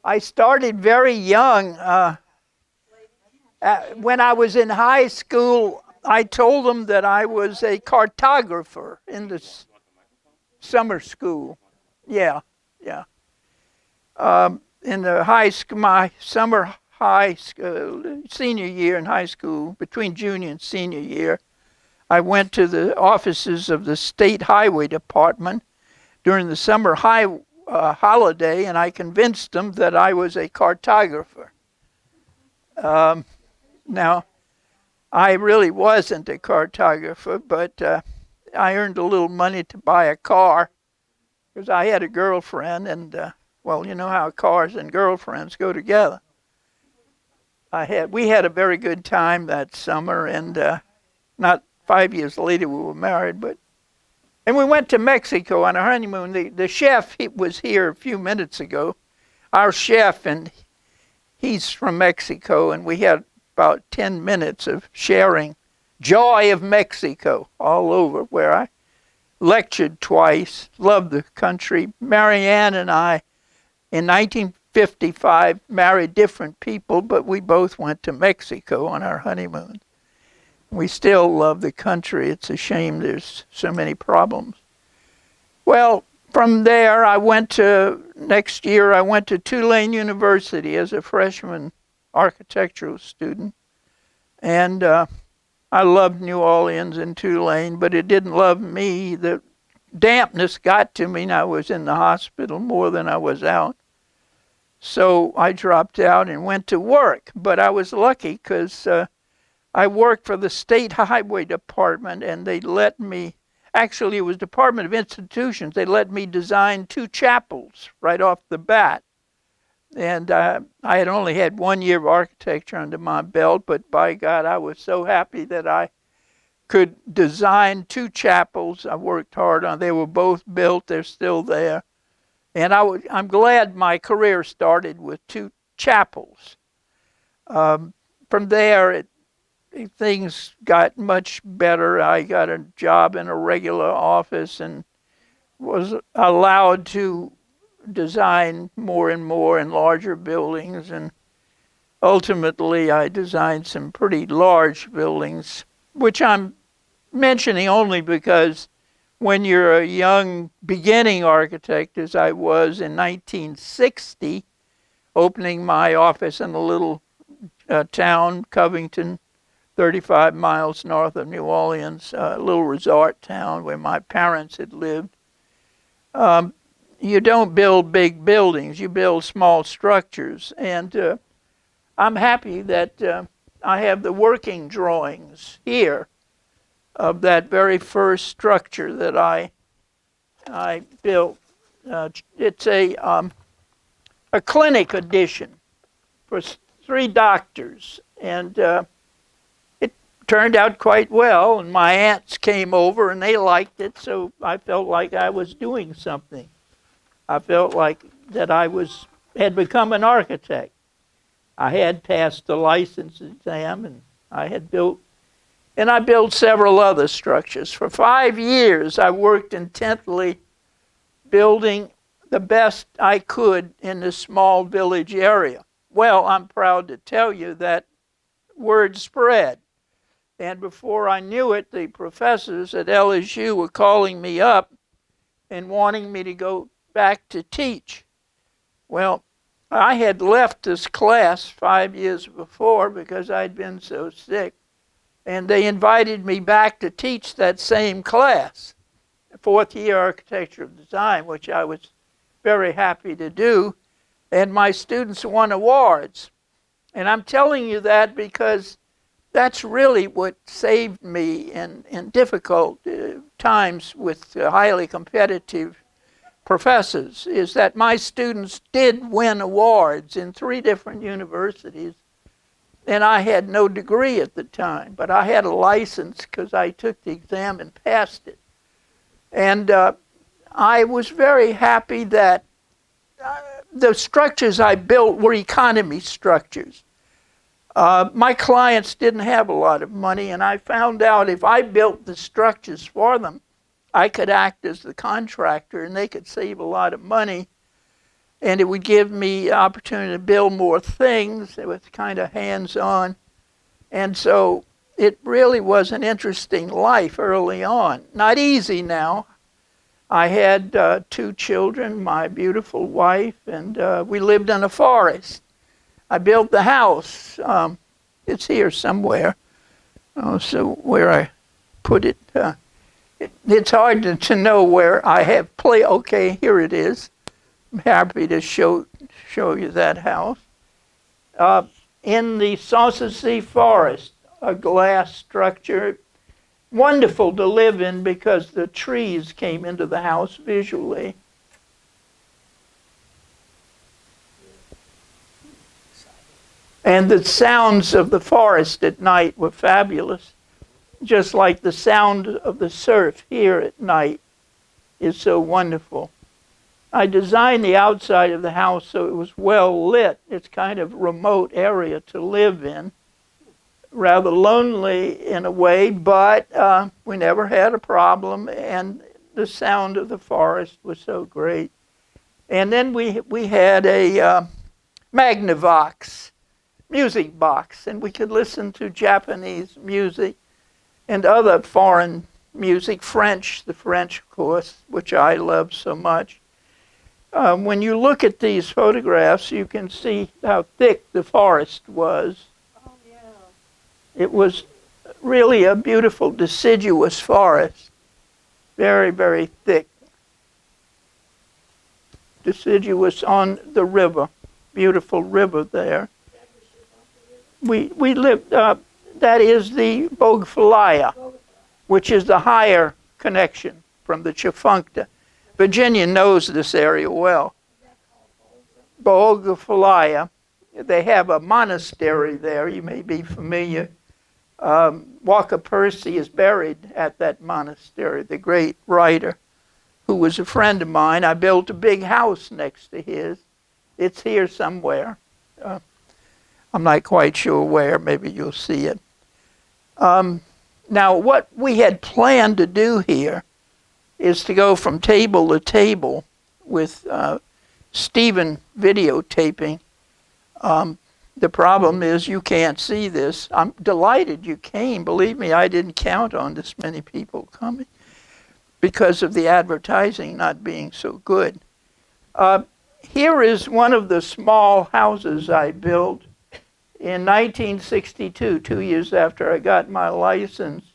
I started very young. When I was in high school, I told them that I was a cartographer in the summer school. Yeah, yeah. In the high school, my summer high school, senior year in high school, between junior and senior year, I went to the offices of the State Highway Department during the summer holiday, and I convinced them that I was a cartographer. Now, I really wasn't a cartographer, but I earned a little money to buy a car because I had a girlfriend, and well, you know how cars and girlfriends go together. We had a very good time that summer, and not 5 years later we were married, and we went to Mexico on our honeymoon. The chef, he was here a few minutes ago, our chef, and he's from Mexico, and we had about 10 minutes of sharing joy of Mexico all over, where I lectured twice, loved the country. Marianne and I, in 1955, married different people, but we both went to Mexico on our honeymoon. We still love the country. It's a shame there's so many problems. Well, from there, next year, I went to Tulane University as a freshman architectural student. And I loved New Orleans and Tulane, but it didn't love me. The dampness got to me, and I was in the hospital more than I was out. So I dropped out and went to work. But I was lucky because I worked for the State Highway Department, and they let me, actually it was Department of Institutions, they let me design 2 chapels right off the bat. And I had only had 1 year of architecture under my belt, but by God, I was so happy that I could design 2 chapels. I worked hard on. They were both built. They're still there. And I'm glad my career started with 2 chapels. From there, things got much better. I got a job in a regular office and was allowed to design more and more and larger buildings, and ultimately I designed some pretty large buildings, which I'm mentioning only because when you're a young beginning architect, as I was in 1960, opening my office in a little town, Covington, 35 miles north of New Orleans, a little resort town where my parents had lived. You don't build big buildings, you build small structures. And I'm happy that I have the working drawings here of that very first structure that I built. It's a clinic addition for 3 doctors. And it turned out quite well, and my aunts came over and they liked it, so I felt like I was doing something. I felt like that had become an architect. I had passed the license exam, and I built several other structures. For 5 years, I worked intently building the best I could in this small village area. Well, I'm proud to tell you that word spread. And before I knew it, the professors at LSU were calling me up and wanting me to go back to teach. Well, I had left this class 5 years before because I'd been so sick, and they invited me back to teach that same class, 4th year architecture of design, which I was very happy to do, and my students won awards. And I'm telling you that because that's really what saved me in difficult times with highly competitive professors, is that my students did win awards in 3 different universities, and I had no degree at the time, but I had a license because I took the exam and passed it. And I was very happy that the structures I built were economy structures. My clients didn't have a lot of money, and I found out if I built the structures for them, I could act as the contractor and they could save a lot of money. and it would give me opportunity to build more things. It was kind of hands-on. And so it really was an interesting life early on. Not easy now. I had 2 children, my beautiful wife, and we lived in a forest. I built the house. It's here somewhere. So where I put it, it's hard to know where I have Okay, here it is. I'm happy to show you that house. In the Sanssouci forest, a glass structure, wonderful to live in because the trees came into the house visually. And the sounds of the forest at night were fabulous, just like the sound of the surf here at night is so wonderful. I designed the outside of the house so it was well lit. It's kind of a remote area to live in. Rather lonely in a way, but we never had a problem, and the sound of the forest was so great. And then we had a Magnavox music box, and we could listen to Japanese music and other foreign music, the French, of course, which I love so much. When you look at these photographs, you can see how thick the forest was. Oh, yeah. It was really a beautiful deciduous forest, very, very thick. Deciduous on the river, beautiful river there. We lived, that is the Bogfalaya, which is the higher connection from the Tchefuncte. Virginia knows this area well. Bogfalaya, they have a monastery there, you may be familiar. Walker Percy is buried at that monastery, the great writer who was a friend of mine. I built a big house next to his. It's here somewhere. I'm not quite sure where. Maybe you'll see it. Now, what we had planned to do here is to go from table to table with Stephen videotaping. The problem is you can't see this. I'm delighted you came. Believe me, I didn't count on this many people coming because of the advertising not being so good. Here is one of the small houses I built in 1962, 2 years after I got my license.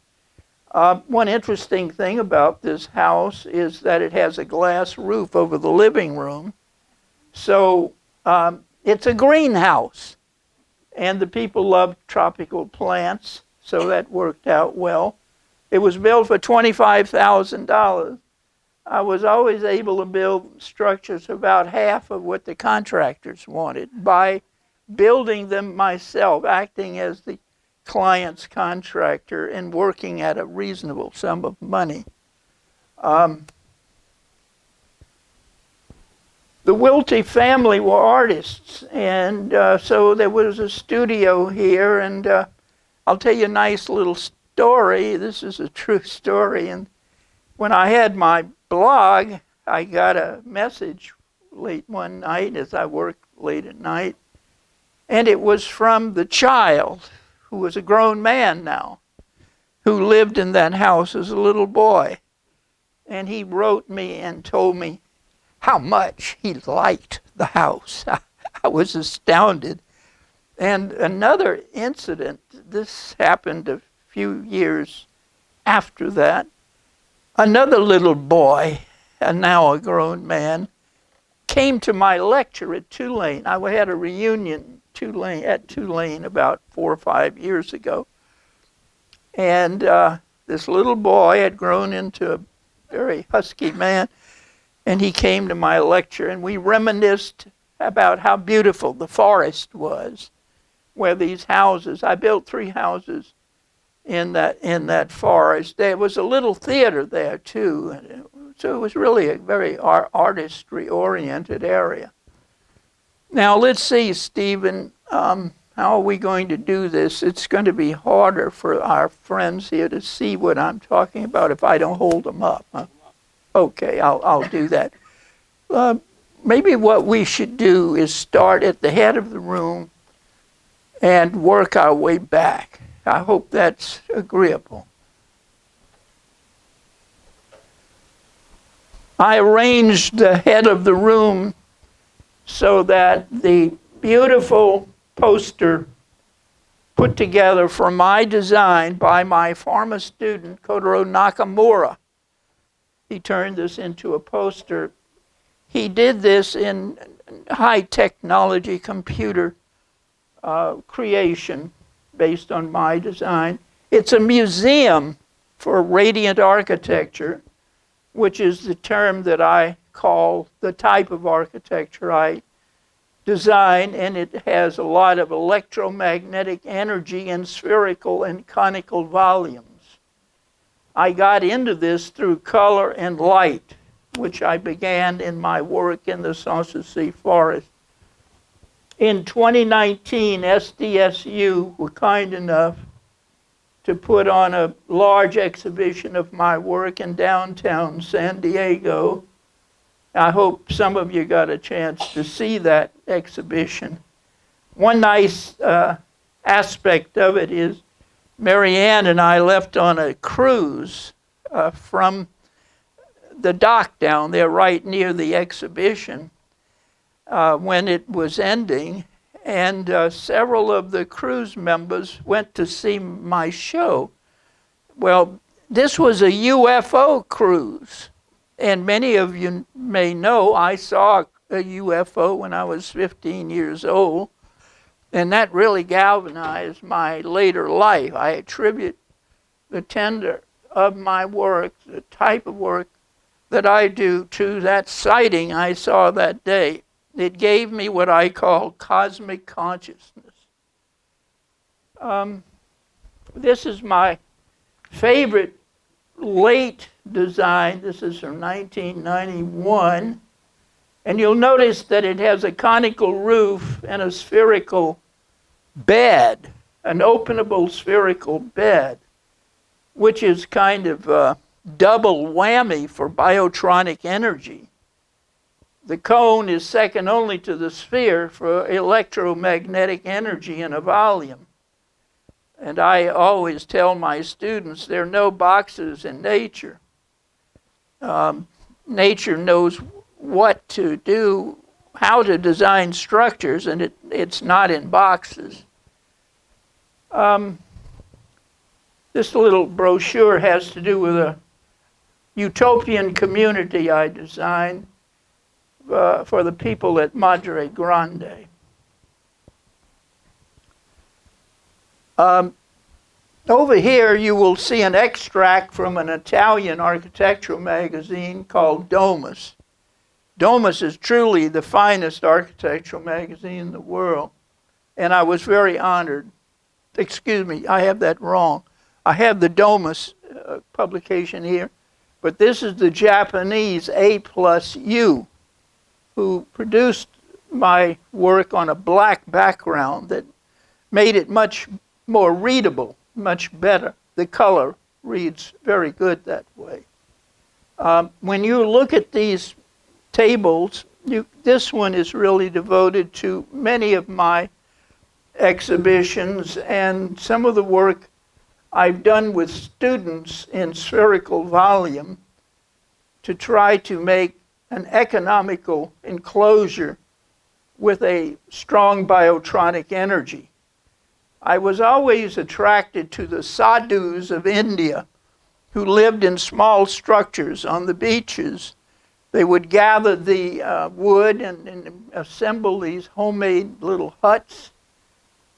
One interesting thing about this house is that it has a glass roof over the living room. So it's a greenhouse. And the people love tropical plants, so that worked out well. It was built for $25,000. I was always able to build structures about half of what the contractors wanted by building them myself, acting as the client's contractor and working at a reasonable sum of money. The Wilty family were artists, and so there was a studio here, and I'll tell you a nice little story. This is a true story. And when I had my blog, I got a message late one night as I worked late at night, and it was from the child, who was a grown man now, who lived in that house as a little boy. And he wrote me and told me how much he liked the house. I was astounded. And another incident, this happened a few years after that. Another little boy, and now a grown man, came to my lecture at Tulane. I had a reunion at Tulane about 4 or 5 years ago. And this little boy had grown into a very husky man, and he came to my lecture, and we reminisced about how beautiful the forest was, where these houses, I built 3 houses in that forest. There was a little theater there too, so it was really a very artistry-oriented area. Now let's see, Stephen, how are we going to do this? It's going to be harder for our friends here to see what I'm talking about if I don't hold them up. Huh? Okay, I'll do that. maybe what we should do is start at the head of the room and work our way back. I hope that's agreeable. I arranged the head of the room so that the beautiful poster put together for my design by my former student, Kotaro Nakamura. He turned this into a poster. He did this in high technology computer creation based on my design. It's a museum for radiant architecture, which is the term that I call the type of architecture I design, and it has a lot of electromagnetic energy in spherical and conical volumes. I got into this through color and light, which I began in my work in the Sanssouci forest. In 2019, SDSU were kind enough to put on a large exhibition of my work in downtown San Diego. I hope some of you got a chance to see that exhibition. One nice aspect of it is Marianne and I left on a cruise from the dock down there right near the exhibition when it was ending, and several of the cruise members went to see my show. Well, this was a UFO cruise, and many of you may know I saw a UFO when I was 15 years old, and that really galvanized my later life. I attribute the tender of my work, the type of work that I do, to that sighting I saw that day. It gave me what I call cosmic consciousness. This is my favorite late design. This is from 1991. And you'll notice that it has a conical roof and a spherical bed, an openable spherical bed, which is kind of a double whammy for biotronic energy. The cone is second only to the sphere for electromagnetic energy in a volume. And I always tell my students there are no boxes in nature. Nature knows what to do, how to design structures, and it's not in boxes. This little brochure has to do with a utopian community I designed for the people at Madre Grande. Over here you will see an extract from an Italian architectural magazine called Domus. Domus is truly the finest architectural magazine in the world, and I was very honored. Excuse me, I have that wrong. I have the Domus publication here, but this is the Japanese A+U, who produced my work on a black background that made it much more readable, much better. The color reads very good that way. When you look at these tables, this one is really devoted to many of my exhibitions and some of the work I've done with students in spherical volume to try to make an economical enclosure with a strong biotronic energy. I was always attracted to the sadhus of India who lived in small structures on the beaches. They would gather the wood and assemble these homemade little huts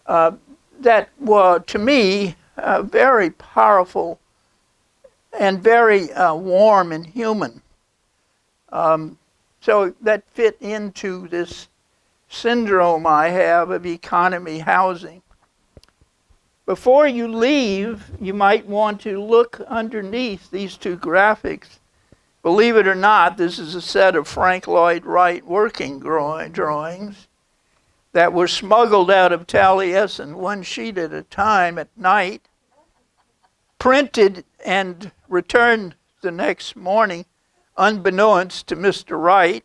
that were, to me, very powerful and very warm and human. So that fit into this syndrome I have of economy housing. Before you leave, you might want to look underneath these two graphics. Believe it or not, this is a set of Frank Lloyd Wright working drawings that were smuggled out of Taliesin one sheet at a time at night, printed and returned the next morning, unbeknownst to Mr. Wright.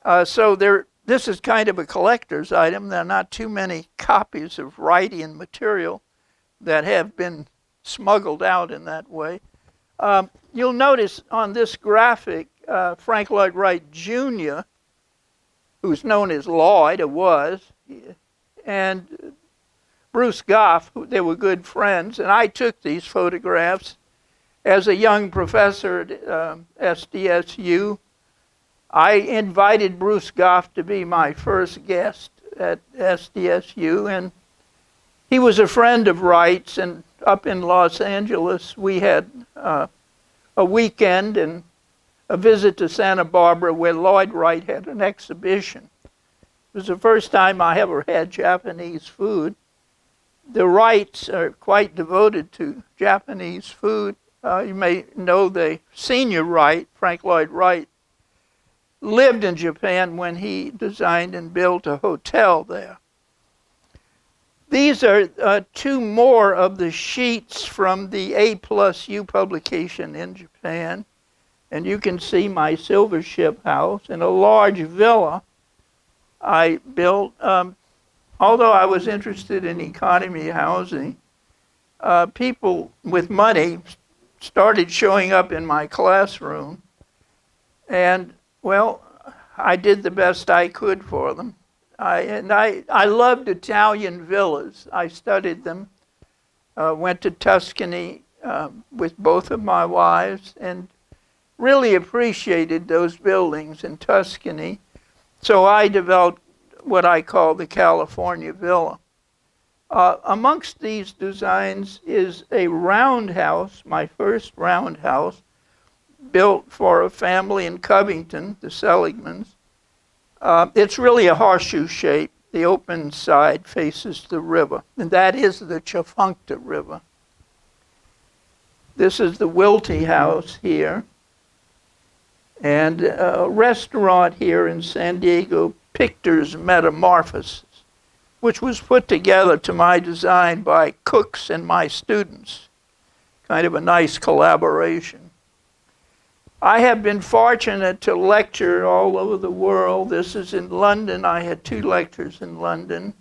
This is kind of a collector's item. There are not too many copies of Wrightian material that have been smuggled out in that way. You'll notice on this graphic, Frank Lloyd Wright Jr., who's known as Lloyd, or was, and Bruce Goff, they were good friends, and I took these photographs as a young professor at SDSU. I invited Bruce Goff to be my first guest at SDSU, and he was a friend of Wright's, and up in Los Angeles we had a weekend and a visit to Santa Barbara where Lloyd Wright had an exhibition. It was the first time I ever had Japanese food. The Wrights are quite devoted to Japanese food. You may know the senior Wright, Frank Lloyd Wright, lived in Japan when he designed and built a hotel there. These are two more of the sheets from the A+U publication in Japan. And you can see my Silver Ship house and a large villa I built. Although I was interested in economy housing, people with money started showing up in my classroom. And, well, I did the best I could for them. I loved Italian villas. I studied them, went to Tuscany with both of my wives, and really appreciated those buildings in Tuscany. So I developed what I call the California villa. Amongst these designs is a roundhouse, my first roundhouse, built for a family in Covington, the Seligmans. It's really a horseshoe shape. The open side faces the river, and that is the Tchefuncte River. This is the Wilty House here, and a restaurant here in San Diego, Pictor's Metamorphosis, which was put together to my design by cooks and my students. Kind of a nice collaboration. I have been fortunate to lecture all over the world. This is in London. I had 2 lectures in London.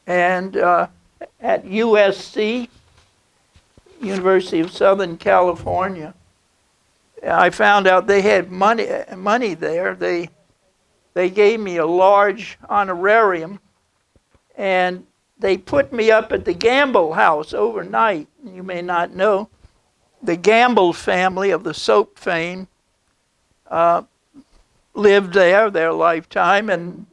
And at USC, University of Southern California, I found out they had money there. They gave me a large honorarium, and they put me up at the Gamble House overnight. You may not know, the Gamble family of the soap fame lived there their lifetime, and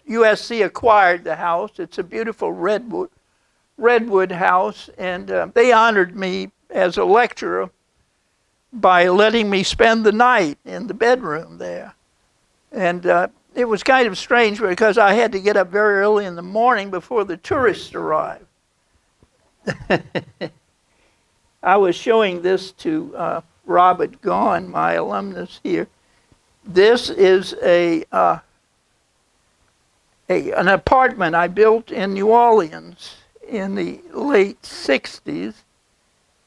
USC acquired the house. It's a beautiful redwood house, and they honored me as a lecturer by letting me spend the night in the bedroom there. And it was kind of strange because I had to get up very early in the morning before the tourists arrived. I was showing this to Robert Gaughan, my alumnus here. This is an apartment I built in New Orleans in the late 60s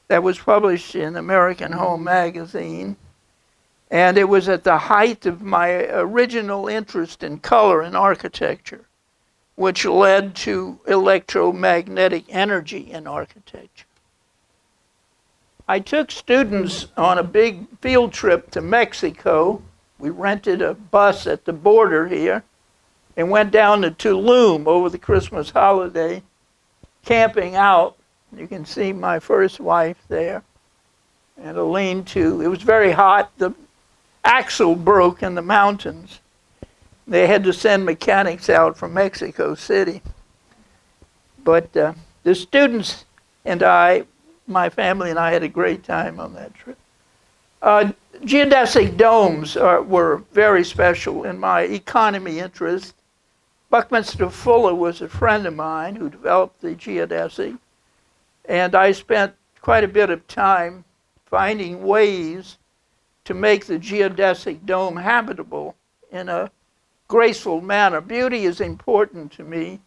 that was published in American Home magazine. And it was at the height of my original interest in color and architecture, which led to electromagnetic energy in architecture. I took students on a big field trip to Mexico. We rented a bus at the border here and went down to Tulum over the Christmas holiday, camping out. You can see my first wife there and a lean-to. It was very hot. The axle broke in the mountains. They had to send mechanics out from Mexico City. But the students and I, my family and I, had a great time on that trip. Geodesic domes were very special in my economy interest. Buckminster Fuller was a friend of mine who developed the geodesic, and I spent quite a bit of time finding ways to make the geodesic dome habitable in a graceful manner. Beauty is important to me,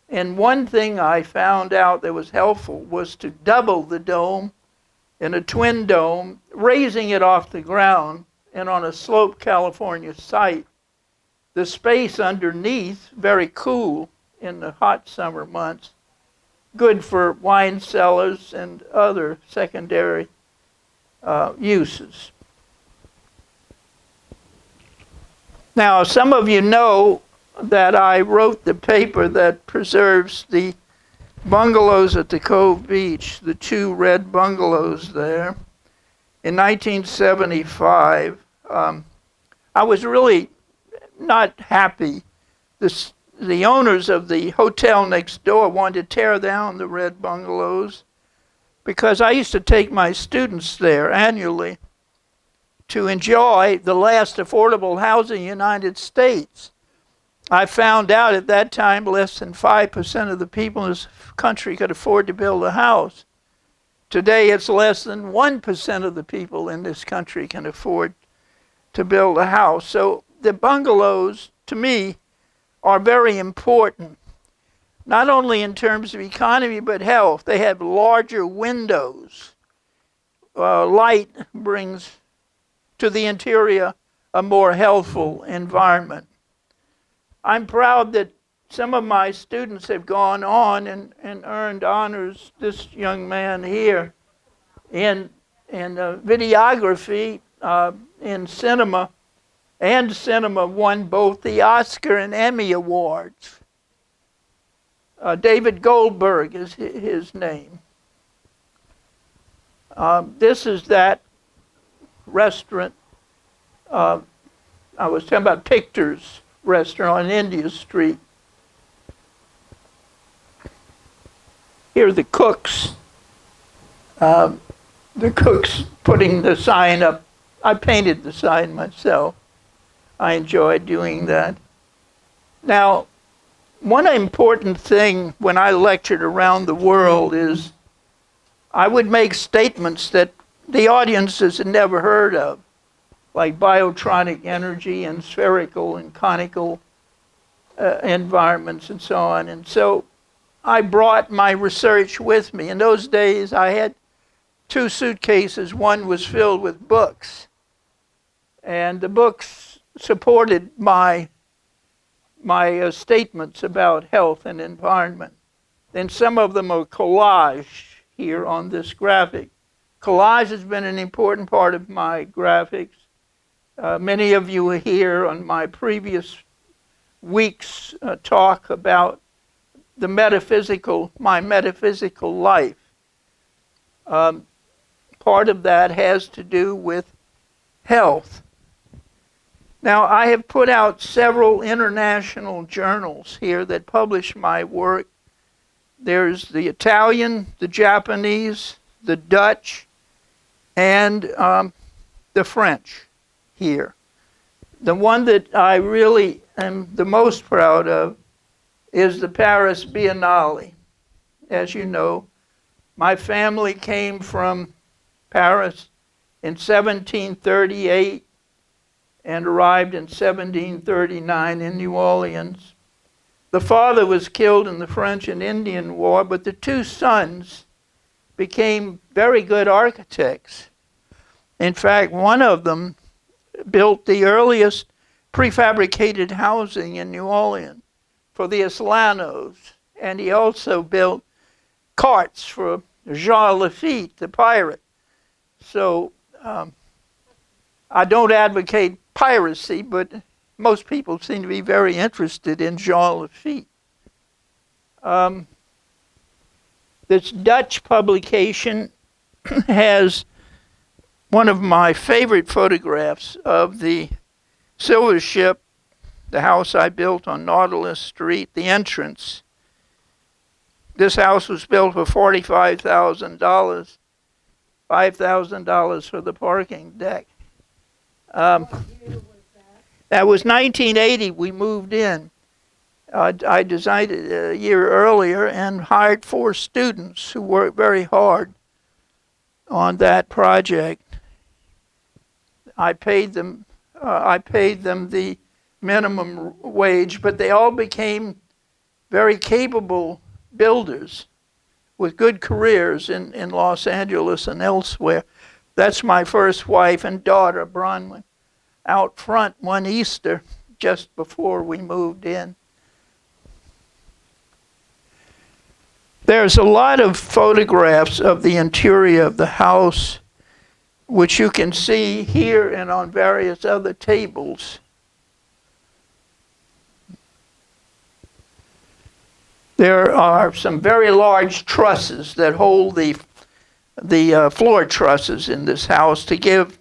and one thing I found out that was helpful was to double the dome in a twin dome, raising it off the ground and on a sloped California site The space underneath, very cool in the hot summer months, good for wine cellars and other secondary uses. Now, some of you know that I wrote the paper that preserves the bungalows at the Cove Beach, the 2 red bungalows there. In 1975, I was really not happy. The owners of the hotel next door wanted to tear down the red bungalows because I used to take my students there annually to enjoy the last affordable housing in the United States. I found out at that time less than 5% of the people in this country could afford to build a house. Today it's less than 1% of the people in this country can afford to build a house. So the bungalows, to me, are very important, not only in terms of economy but health. They have larger windows. Light brings to the interior a more healthful environment. I'm proud that some of my students have gone on and earned honors. This young man here in videography, in cinema, and cinema won both the Oscar and Emmy Awards. David Goldberg is his name. This is that restaurant. I was talking about Pictures restaurant on India Street. Here are the cooks. The cooks putting the sign up. I painted the sign myself. I enjoy doing that. Now, one important thing when I lectured around the world is I would make statements that the audiences had never heard of, like biotronic energy and spherical and conical environments and so on. And so I brought my research with me. In those days, I had 2 suitcases. One was filled with books. And the books supported my statements about health and environment. And some of them are collage here on this graphic. Collage has been an important part of my graphics. Many of you were here on my previous week's talk about my metaphysical life. Part of that has to do with health. Now, I have put out several international journals here that publish my work. There's the Italian, the Japanese, the Dutch, and the French here. The one that I really am the most proud of is the Paris Biennale. As you know, my family came from Paris in 1738 and arrived in 1739 in New Orleans. The father was killed in the French and Indian War, but the 2 sons became very good architects. In fact, one of them built the earliest prefabricated housing in New Orleans for the Islanos, and he also built carts for Jolla, the pirate. So I don't advocate piracy, but most people seem to be very interested in Jolla. This Dutch publication has one of my favorite photographs of the Silver Ship, the house I built on Nautilus Street, the entrance. This house was built for $45,000, $5,000 for the parking deck. That was 1980, we moved in. I designed it a year earlier and hired 4 students who worked very hard on that project. I paid them the minimum wage, but they all became very capable builders with good careers in Los Angeles and elsewhere. That's my first wife and daughter, Bronwyn, out front one Easter just before we moved in. There's a lot of photographs of the interior of the house, which you can see here and on various other tables. There are some very large trusses that hold the floor trusses in this house to give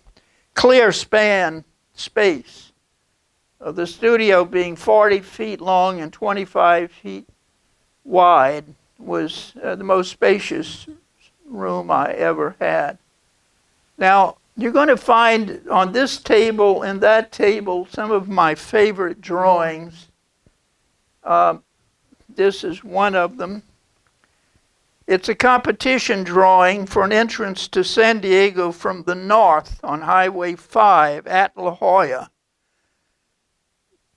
clear span space. The studio, being 40 feet long and 25 feet wide, was the most spacious room I ever had. Now, you're going to find on this table and that table some of my favorite drawings. This is one of them. It's a competition drawing for an entrance to San Diego from the north on Highway 5 at La Jolla.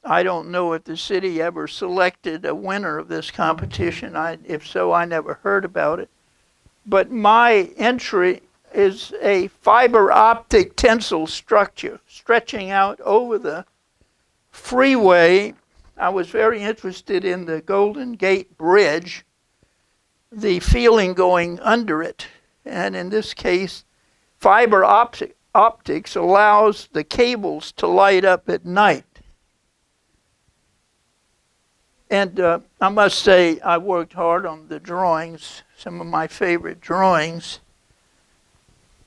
I don't know if the city ever selected a winner of this competition. If so, I never heard about it. But my entry is a fiber optic tensile structure stretching out over the freeway. I was very interested in the Golden Gate Bridge, the feeling going under it. And in this case, fiber optics allows the cables to light up at night. And I must say, I worked hard on the drawings, some of my favorite drawings.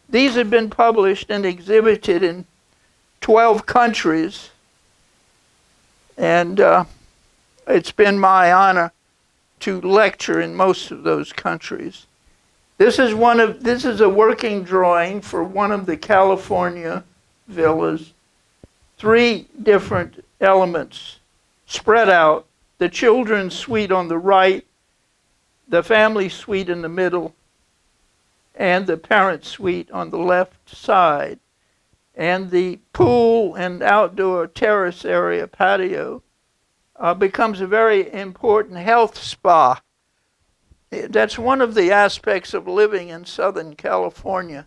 These have been published and exhibited in 12 countries. And it's been my honor to lecture in most of those countries. This is a working drawing for one of the California villas. 3 different elements spread out: the children's suite on the right, the family suite in the middle, and the parent suite on the left side. And the pool and outdoor terrace area patio becomes a very important health spa. That's one of the aspects of living in Southern California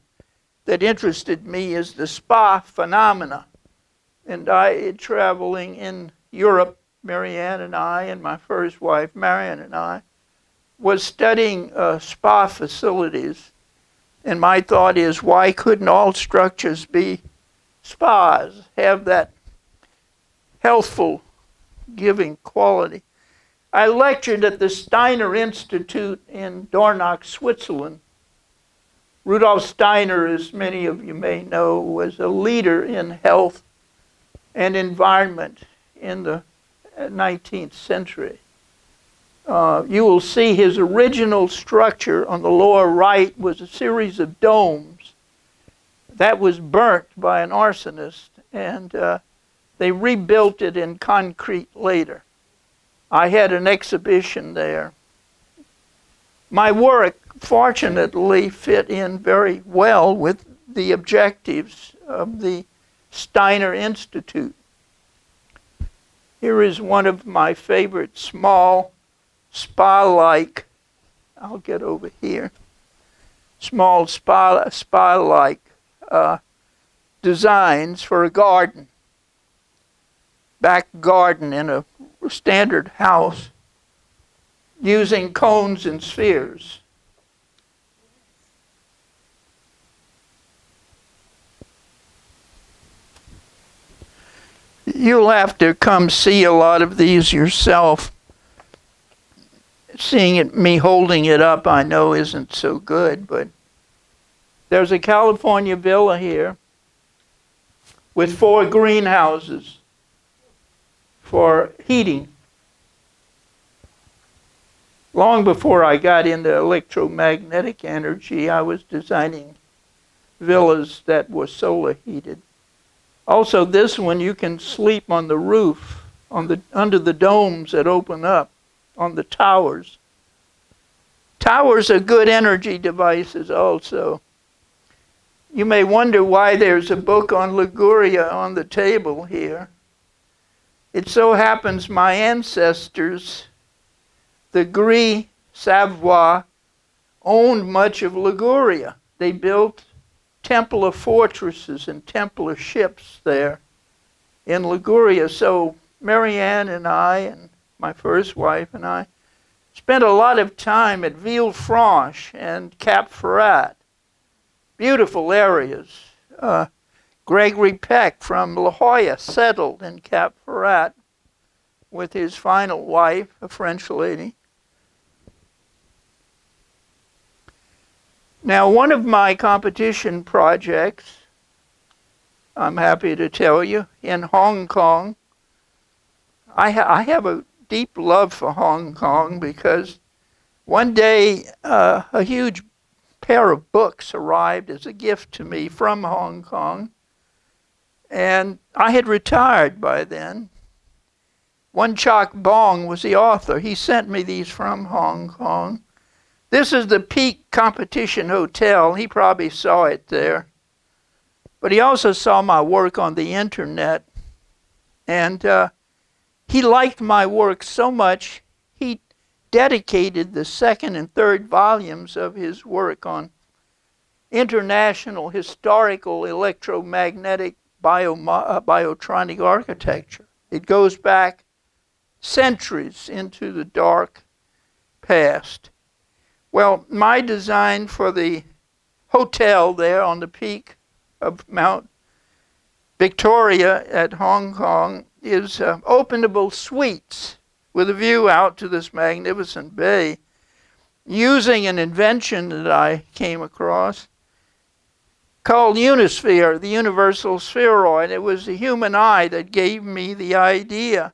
that interested me, is the spa phenomena. And traveling in Europe, Marianne and I, and my first wife, Marianne and I, was studying spa facilities. And my thought is, why couldn't all structures be spas, have that healthful, giving quality? I lectured at the Steiner Institute in Dornach, Switzerland. Rudolf Steiner, as many of you may know, was a leader in health and environment in the 19th century. You will see his original structure on the lower right was a series of domes. That was burnt by an arsonist, and they rebuilt it in concrete later. I had an exhibition there. My work, fortunately, fit in very well with the objectives of the Steiner Institute. Here is one of my favorite small spa-like, I'll get over here, small spa-like designs for a garden, back garden in a standard house, using cones and spheres. You'll have to come see a lot of these yourself. Seeing me holding it up, I know isn't so good, but there's a California villa here with 4 greenhouses for heating. Long before I got into electromagnetic energy, I was designing villas that were solar heated. Also, this one, you can sleep on the roof, under the domes that open up, on the towers. Towers are good energy devices also. You may wonder why there's a book on Liguria on the table here. It so happens my ancestors, the Gris-Savoie, owned much of Liguria. They built Templar fortresses and Templar ships there in Liguria. So Marianne and I, and my first wife and I, spent a lot of time at Villefranche and Cap Ferrat. Beautiful areas. Gregory Peck from La Jolla settled in Cap Ferrat with his final wife, a French lady. Now, one of my competition projects, I'm happy to tell you, in Hong Kong, I have a deep love for Hong Kong because one day a huge pair of books arrived as a gift to me from Hong Kong, and I had retired by then. Wan Chok Bong was the author. He sent me these from Hong Kong. This is the Peak Competition Hotel. He probably saw it there. But he also saw my work on the internet. And he liked my work so much, he dedicated the second and third volumes of his work on international historical electromagnetic biotronic architecture. It goes back centuries into the dark past. Well, my design for the hotel there on the peak of Mount Victoria at Hong Kong is openable suites with a view out to this magnificent bay, using an invention that I came across called Unisphere, the universal spheroid. It was the human eye that gave me the idea.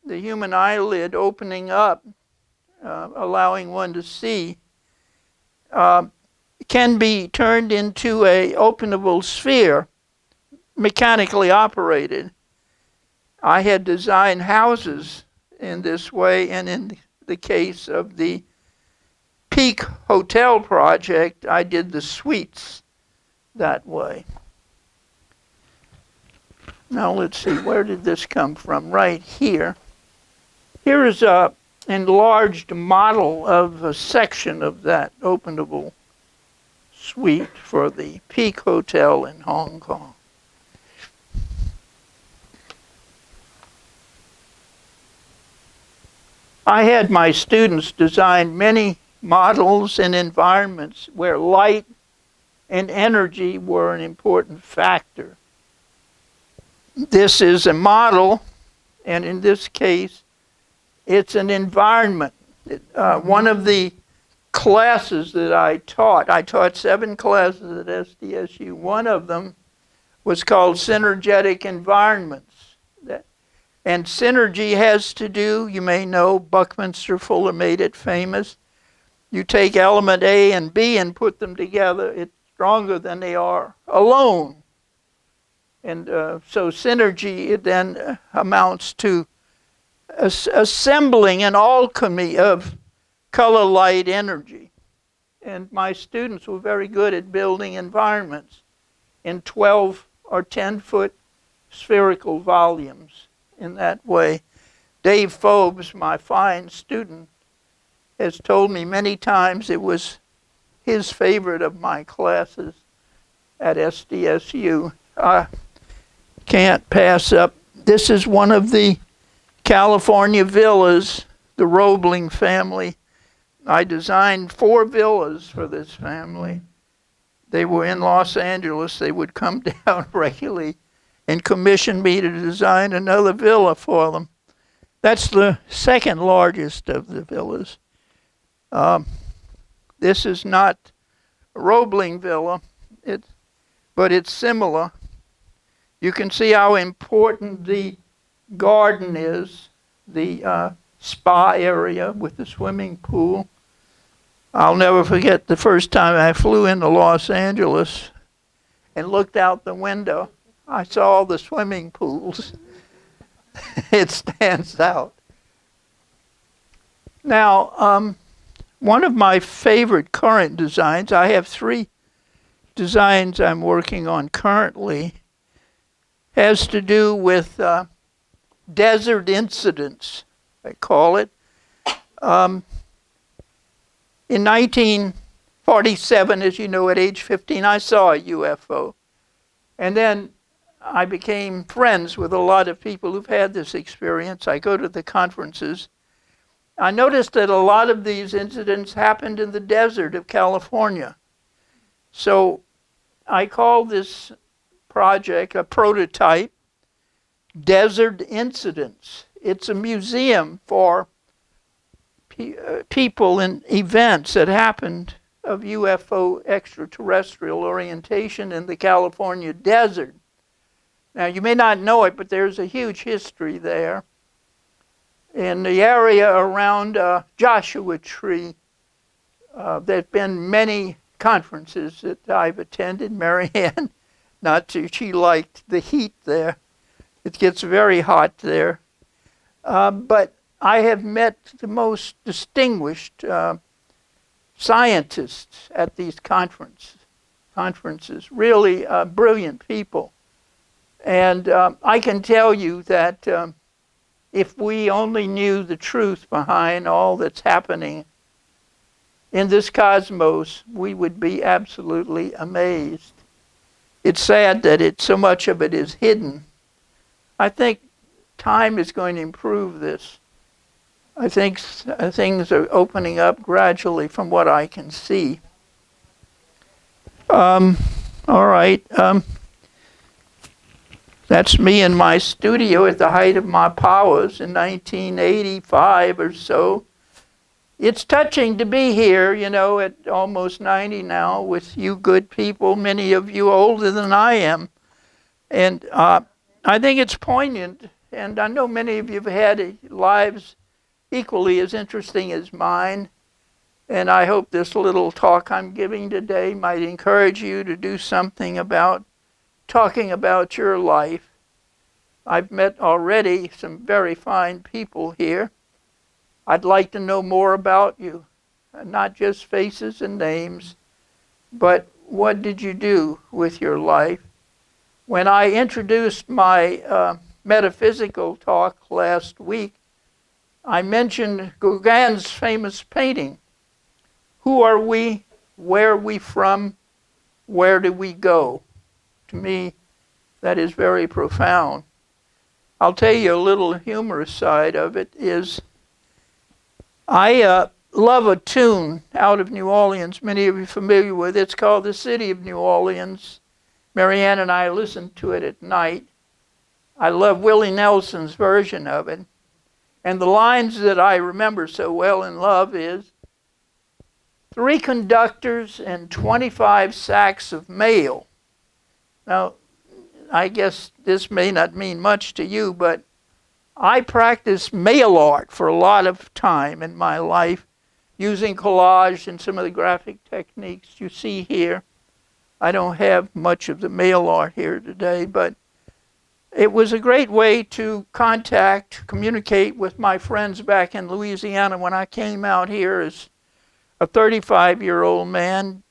The human eyelid opening up, allowing one to see, can be turned into a openable sphere, mechanically operated. I had designed houses in this way, and in the case of the Peak Hotel project, I did the suites that way. Now let's see, where did this come from? Right here. Here is an enlarged model of a section of that openable suite for the Peak Hotel in Hong Kong. I had my students design many models and environments where light and energy were an important factor. This is a model, and in this case, it's an environment. One of the classes that I taught 7 classes at SDSU. One of them was called Synergetic Environments. And synergy has to do, you may know, Buckminster Fuller made it famous. You take element A and B and put them together, it's stronger than they are alone. And so synergy, it then amounts to assembling an alchemy of color, light, energy. And my students were very good at building environments in 12 or 10-foot spherical volumes. In that way, Dave Phobes, my fine student, has told me many times it was his favorite of my classes at SDSU. I can't pass up. This is one of the California villas, the Roebling family. I designed 4 villas for this family. They were in Los Angeles. They would come down regularly and commissioned me to design another villa for them. That's the second largest of the villas. This is not a Roebling villa, but it's similar. You can see how important the garden is, the spa area with the swimming pool. I'll never forget the first time I flew into Los Angeles and looked out the window. I saw all the swimming pools. It stands out. Now, one of my favorite current designs, I have 3 designs I'm working on currently, has to do with desert incidents, I call it. In 1947, as you know, at age 15, I saw a UFO. And then I became friends with a lot of people who've had this experience. I go to the conferences. I noticed that a lot of these incidents happened in the desert of California. So I call this project a prototype, Desert Incidents. It's a museum for people and events that happened of UFO extraterrestrial orientation in the California desert. Now, you may not know it, but there's a huge history there. In the area around Joshua Tree, there have been many conferences that I've attended. Marianne, she liked the heat there. It gets very hot there. But I have met the most distinguished scientists at these conferences, really brilliant people. And I can tell you that if we only knew the truth behind all that's happening in this cosmos, we would be absolutely amazed. It's sad that so much of it is hidden. I think time is going to improve this. I think things are opening up gradually from what I can see. All right. That's me in my studio at the height of my powers in 1985 or so. It's touching to be here, at almost 90 now with you good people, many of you older than I am. And I think it's poignant, and I know many of you have had lives equally as interesting as mine. And I hope this little talk I'm giving today might encourage you to do something about talking about your life. I've met already some very fine people here. I'd like to know more about you, not just faces and names, but what did you do with your life? When I introduced my metaphysical talk last week, I mentioned Gauguin's famous painting. Who are we? Where are we from? Where do we go? To me, that is very profound. I'll tell you a little humorous side of it is I love a tune out of New Orleans, many of you are familiar with. It's called The City of New Orleans. Marianne and I listen to it at night. I love Willie Nelson's version of it. And the lines that I remember so well and love is, 3 conductors and 25 sacks of mail. Now, I guess this may not mean much to you, but I practiced mail art for a lot of time in my life, using collage and some of the graphic techniques you see here. I don't have much of the mail art here today, but it was a great way to communicate with my friends back in Louisiana when I came out here as a 35-year-old man,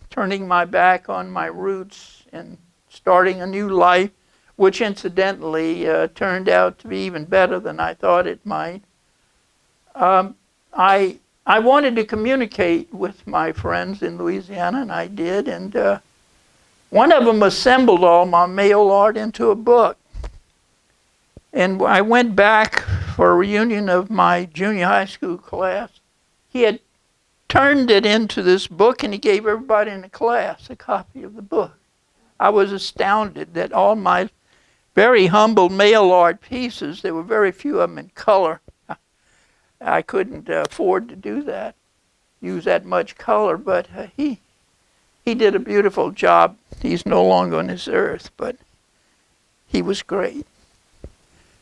turning my back on my roots and starting a new life, which incidentally turned out to be even better than I thought it might. I wanted to communicate with my friends in Louisiana, and I did, and one of them assembled all my mail art into a book. And I went back for a reunion of my junior high school class. He had turned it into this book, and he gave everybody in the class a copy of the book. I was astounded that all my very humble mail art pieces, there were very few of them in color. I couldn't afford to do that, use that much color, but he did a beautiful job. He's no longer on this earth, but he was great.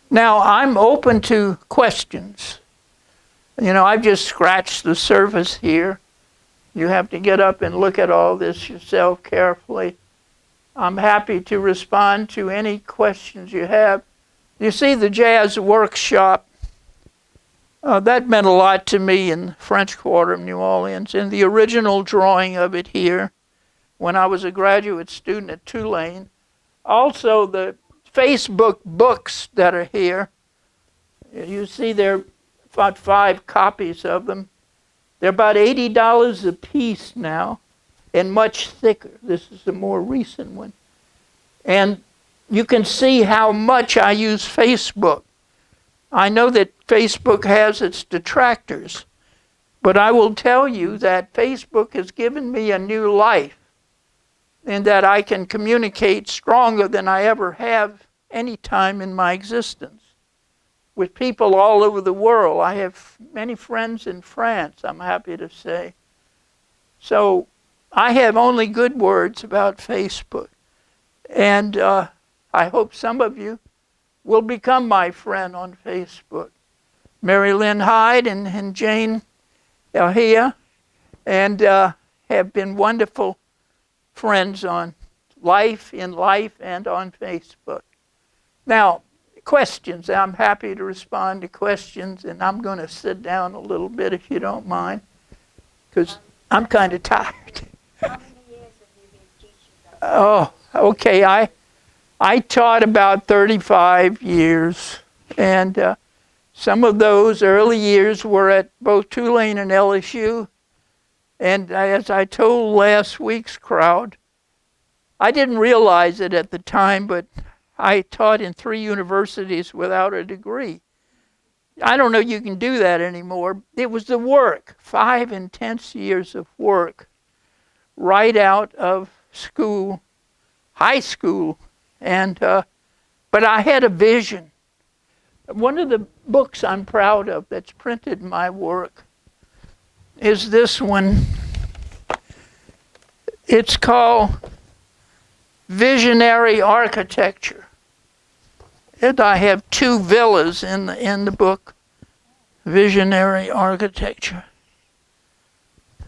Now, I'm open to questions. I've just scratched the surface here. You have to get up and look at all this yourself carefully. I'm happy to respond to any questions you have. You see the jazz workshop. That meant a lot to me in the French Quarter of New Orleans, and the original drawing of it here when I was a graduate student at Tulane. Also, the Facebook books that are here. You see there are about 5 copies of them. They're about $80 a piece now, and much thicker. This is the more recent one. And you can see how much I use Facebook. I know that Facebook has its detractors, but I will tell you that Facebook has given me a new life, and that I can communicate stronger than I ever have any time in my existence with people all over the world. I have many friends in France, I'm happy to say. So I have only good words about Facebook. And I hope some of you will become my friend on Facebook. Mary Lynn Hyde and Jane Elhia, and have been wonderful friends on Life in Life and on Facebook. Now, questions. I'm happy to respond to questions, and I'm going to sit down a little bit if you don't mind, because I'm kind of tired. How many years have you been teaching? Oh, okay. I taught about 35 years, and some of those early years were at both Tulane and LSU. And as I told last week's crowd, I didn't realize it at the time, but I taught in 3 universities without a degree. I don't know you can do that anymore. It was the work, 5 intense years of work, right out of school, high school. And but I had a vision. One of the books I'm proud of that's printed my work is this one. It's called Visionary Architecture. And I have 2 villas in the book, Visionary Architecture,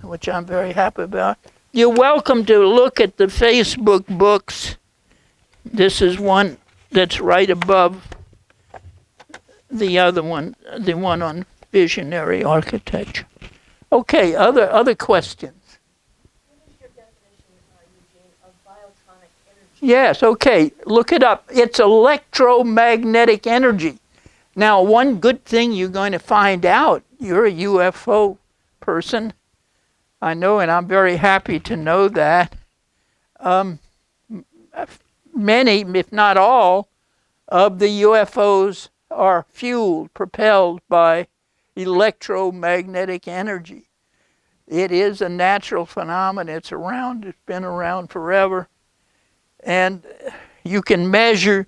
which I'm very happy about. You're welcome to look at the Facebook books. This is one that's right above the other one, the one on visionary architecture. Okay, other questions? What is your definition, Eugene, of biotronic energy? Yes, okay, look it up. It's electromagnetic energy. Now, one good thing you're going to find out, you're a UFO person, I know, and I'm very happy to know that. Many, if not all, of the UFOs are fueled, propelled by electromagnetic energy. It is a natural phenomenon. It's around. It's been around forever. And you can measure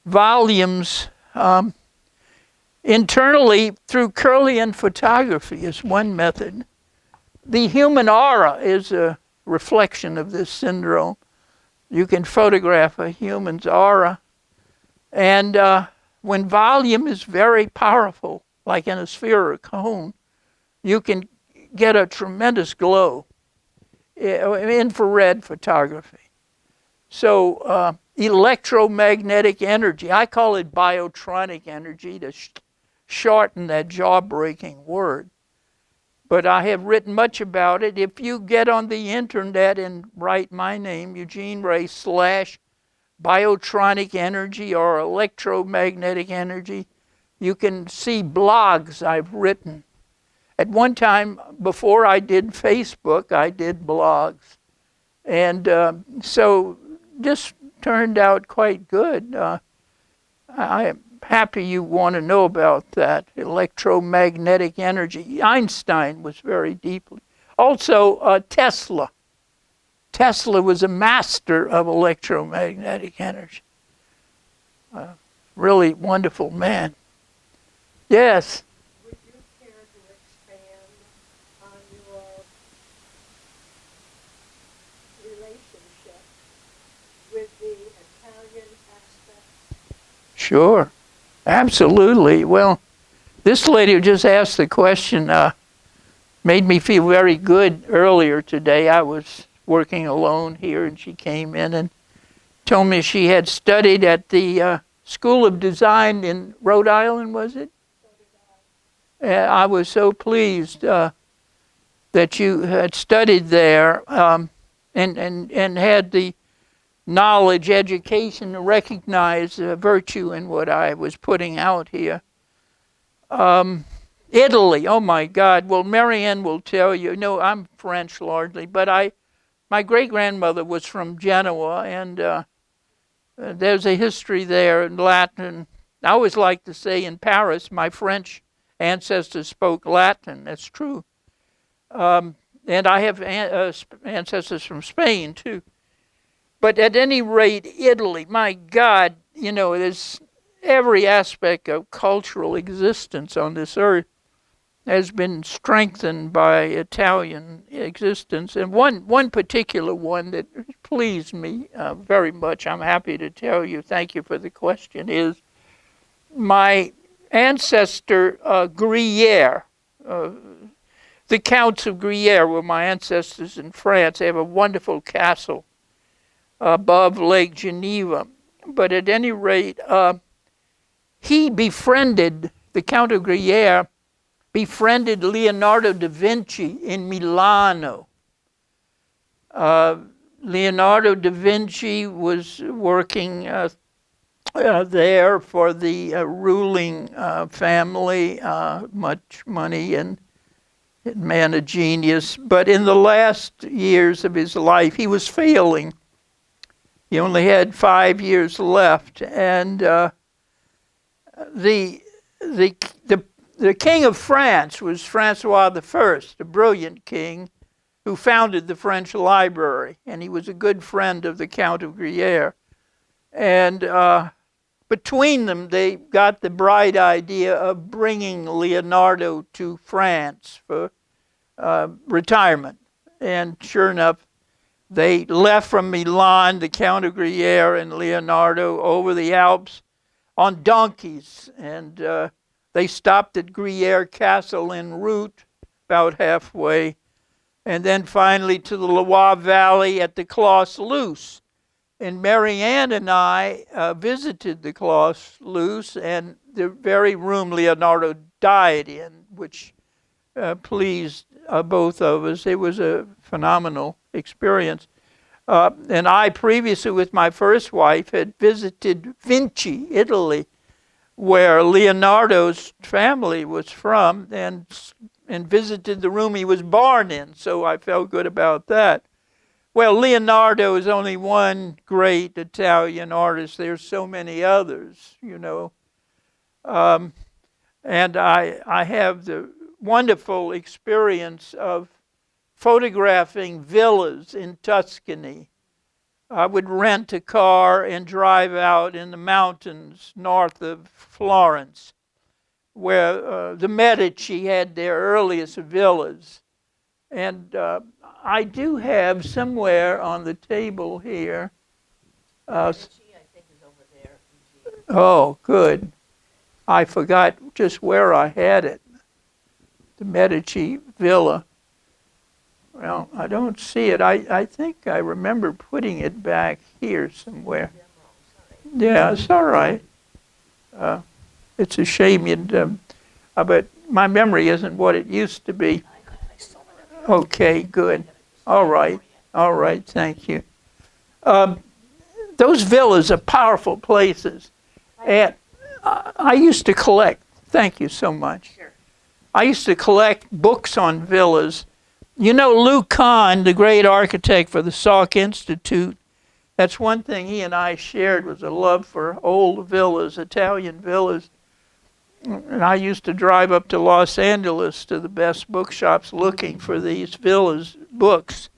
volumes internally through Kirlian photography is one method. The human aura is a reflection of this syndrome. You can photograph a human's aura. And when volume is very powerful, like in a sphere or a cone, you can get a tremendous glow. Infrared photography. So electromagnetic energy, I call it biotronic energy to shorten that jaw-breaking word. But I have written much about it. If you get on the internet and write my name, Eugene Ray / biotronic energy or electromagnetic energy, you can see blogs I've written. At one time, before I did Facebook, I did blogs. And so this turned out quite good. I am happy you want to know about that, electromagnetic energy. Einstein was very deeply. Also, Tesla. Tesla was a master of electromagnetic energy. Really wonderful man. Yes? Would you care to expand on your relationship with the Italian aspect? Sure. Absolutely. Well, this lady who just asked the question made me feel very good earlier today. I was working alone here, and she came in and told me she had studied at the School of Design in Rhode Island, was it? I was so pleased that you had studied there and had the knowledge, education to recognize virtue in what I was putting out here. Italy, oh my God. Well, Marianne will tell you. No, I'm French largely, but my great-grandmother was from Genoa, and There's a history there in Latin. I always like to say in Paris, my French ancestors spoke Latin. That's true. And I have ancestors from Spain, too. But at any rate, Italy, my God, there's every aspect of cultural existence on this earth has been strengthened by Italian existence. And one particular one that pleased me very much, I'm happy to tell you, thank you for the question, is my ancestor Gruyere. The Counts of Gruyere were my ancestors in France. They have a wonderful castle above Lake Geneva. But at any rate, he befriended, the Count of Gruyere befriended Leonardo da Vinci in Milano. Leonardo da Vinci was working there for the ruling family, much money and man of genius. But in the last years of his life, he was failing. He only had 5 years left, and the king of France was Francois I, a brilliant king who founded the French library, and he was a good friend of the Count of Gruyere. And between them, they got the bright idea of bringing Leonardo to France for retirement. And sure enough, they left from Milan, the Count of Gruyere and Leonardo, over the Alps on donkeys, and they stopped at Gruyere Castle en route, about halfway, and then finally to the Loire Valley at the Clos Luce. And Marianne and I visited the Clos Luce and the very room Leonardo died in, which pleased both of us. It was a phenomenal experience. And I previously, with my first wife, had visited Vinci, Italy, where Leonardo's family was from, and visited the room he was born in. So I felt good about that. Well, Leonardo is only one great Italian artist. There's so many others, and I have the wonderful experience of photographing villas in Tuscany. I would rent a car and drive out in the mountains north of Florence, where the Medici had their earliest villas. And I do have somewhere on the table here. Medici, I think, is over there. Oh, good. I forgot just where I had it. The Medici villa. Well, I don't see it. I think I remember putting it back here somewhere. Yeah, it's all right. It's a shame but my memory isn't what it used to be. Okay, good. All right, thank you. Those villas are powerful places. And I used to collect, thank you so much. Sure. I used to collect books on villas. Lou Kahn, the great architect for the Salk Institute, that's one thing he and I shared, was a love for old villas, Italian villas. And I used to drive up to Los Angeles to the best bookshops looking for these villas books.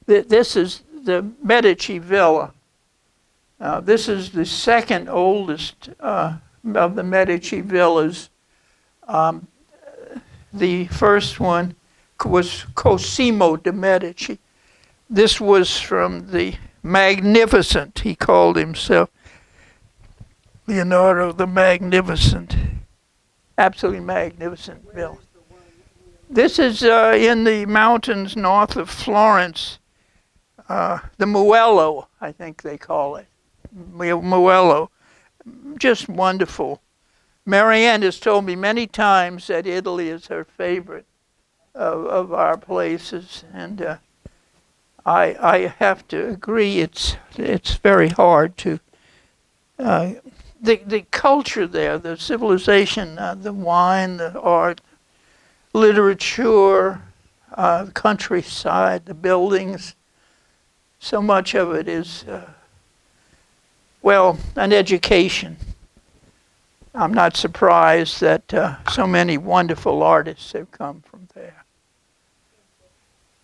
This is the Medici villa. This is the second oldest of the Medici villas. The first one was Cosimo de' Medici. This was from the Magnificent, he called himself. Leonardo the Magnificent. Absolutely magnificent villa. This is in the mountains north of Florence. The Muello, I think they call it. Muello. Just wonderful. Marianne has told me many times that Italy is her favorite of our places, and I have to agree. It's very hard to the culture there, the civilization, the wine, the art, literature, the countryside, the buildings. So much of it is well, an education. I'm not surprised that so many wonderful artists have come from there.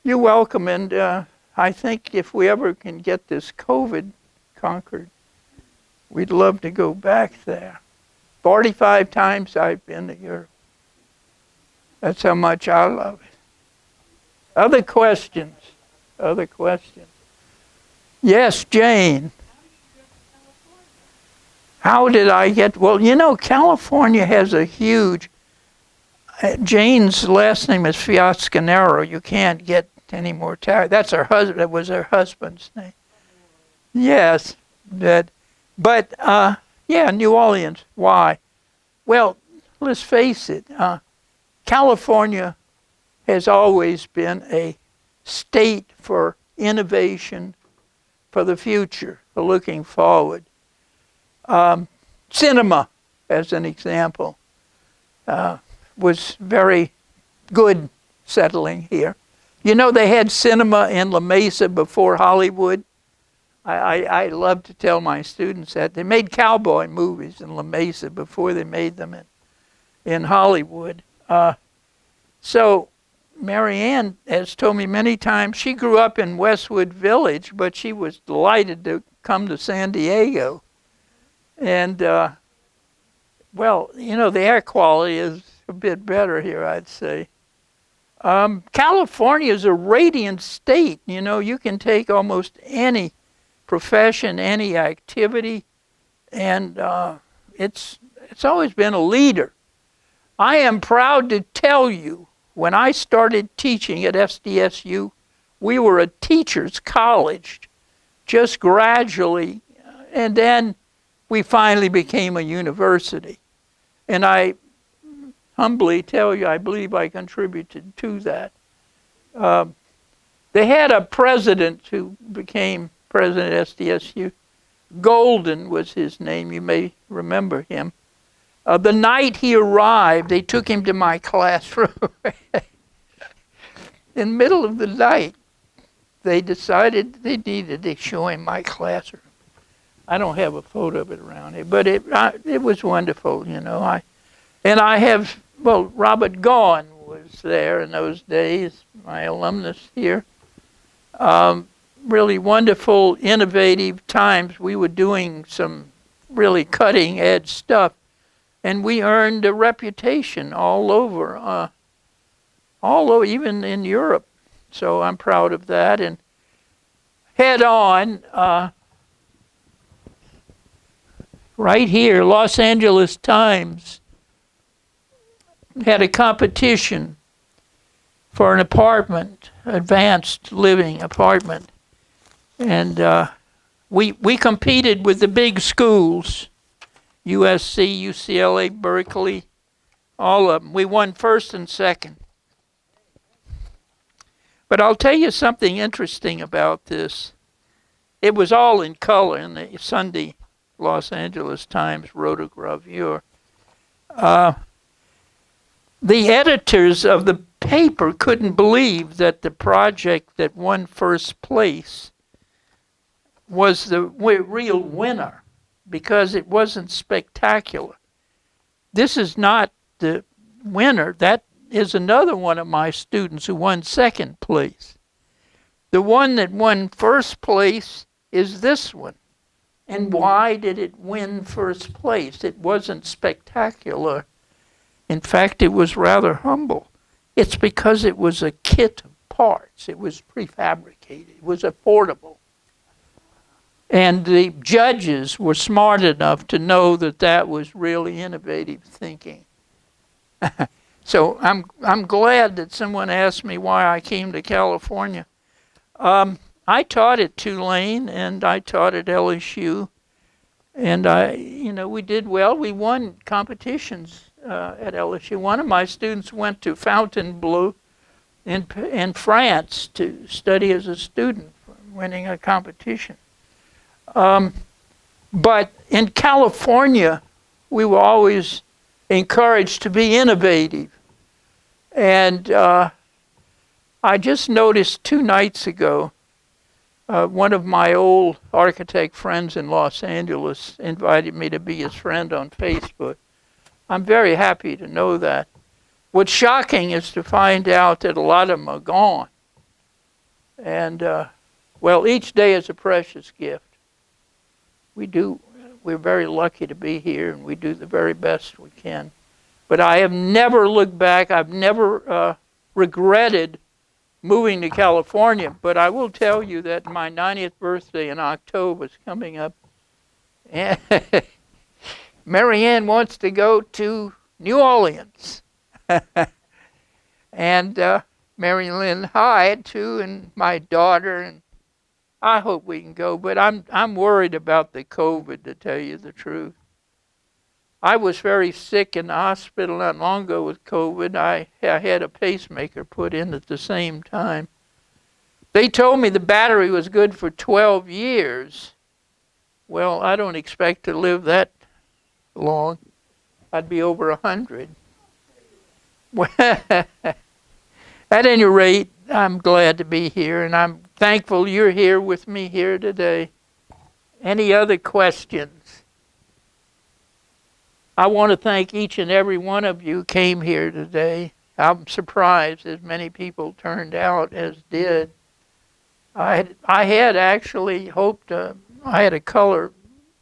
You're welcome, and I think if we ever can get this COVID conquered, we'd love to go back there. 45 times I've been to Europe. That's how much I love it. Other questions? Other questions? Yes, Jane. How did I get, well, you know, California has a huge, Jane's last name is Fiascanero. You can't get any more tax. That's her husband, that was her husband's name. Yes, but yeah, New Orleans. Why? Well, let's face it, California has always been a state for innovation for the future, for looking forward. Cinema, as an example, was very good settling here. You know, they had cinema in La Mesa before Hollywood. I love to tell my students that. They made cowboy movies in La Mesa before they made them in Hollywood. So Marianne has told me many times she grew up in Westwood Village, but she was delighted to come to San Diego. And, well, you know, the air quality is a bit better here, I'd say. California is a radiant state. You know, you can take almost any profession, any activity, and it's always been a leader. I am proud to tell you, when I started teaching at SDSU, we were a teacher's college, just gradually, and then we finally became a university. And I humbly tell you, I believe I contributed to that. They had a president who became president of SDSU. Golden was his name. You may remember him. The night he arrived, they took him to my classroom. In the middle of the night, they decided they needed to show him my classroom. I don't have a photo of it around here, but it was wonderful, you know. I have, well, Robert Gaughan was there in those days, my alumnus here. Really wonderful, innovative times. We were doing some really cutting-edge stuff, and we earned a reputation all over, even in Europe. So I'm proud of that. And head on, right here, Los Angeles Times had a competition for an apartment, advanced living apartment. And we competed with the big schools, USC, UCLA, Berkeley, all of them. We won first and second. But I'll tell you something interesting about this. It was all in color in the Sunday Los Angeles Times rotogravure. The editors of the paper couldn't believe that the project that won first place was the real winner, because it wasn't spectacular. This is not the winner. That is another one of my students who won second place. The one that won first place is this one. And why did it win first place? It wasn't spectacular. In fact, it was rather humble. It's because it was a kit of parts. It was prefabricated. It was affordable. And the judges were smart enough to know that that was really innovative thinking. So I'm glad that someone asked me why I came to California. I taught at Tulane and I taught at LSU, and we did well. We won competitions at LSU. One of my students went to Fontainebleau in France to study as a student, winning a competition. But in California, we were always encouraged to be innovative. And I just noticed 2 nights ago, one of my old architect friends in Los Angeles invited me to be his friend on Facebook. I'm very happy to know that. What's shocking is to find out that a lot of them are gone. And, well, each day is a precious gift. We're very lucky to be here, and we do the very best we can. But I have never looked back. I've never regretted moving to California. But I will tell you that my 90th birthday in October is coming up. And Marianne wants to go to New Orleans. And Mary Lynn Hyde, too, and my daughter, and I hope we can go, but I'm worried about the COVID, to tell you the truth. I was very sick in the hospital not long ago with COVID. I had a pacemaker put in at the same time. They told me the battery was good for 12 years. Well, I don't expect to live that long. I'd be over 100. At any rate, I'm glad to be here, and I'm thankful you're here with me here today. Any other questions? I want to thank each and every one of you who came here today. I'm surprised as many people turned out as did. I had actually hoped, I had a color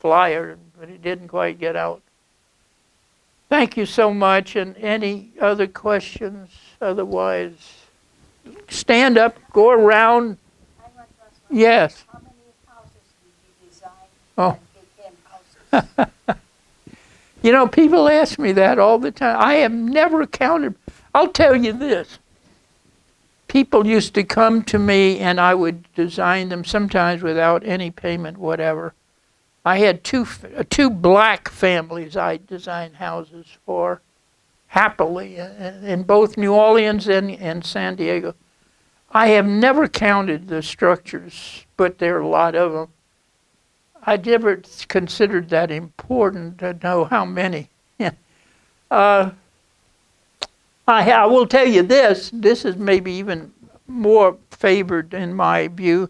flyer, but it didn't quite get out. Thank you so much, and any other questions? Otherwise, stand up, go around. Yes. How many houses did you design Oh. and became houses? You know, people ask me that all the time. I have never counted. I'll tell you this. People used to come to me and I would design them sometimes without any payment, whatever. I had two black families I designed houses for, happily, in both New Orleans and San Diego. I have never counted the structures, but there are a lot of them. I never considered that important to know how many. I will tell you this is maybe even more favored in my view.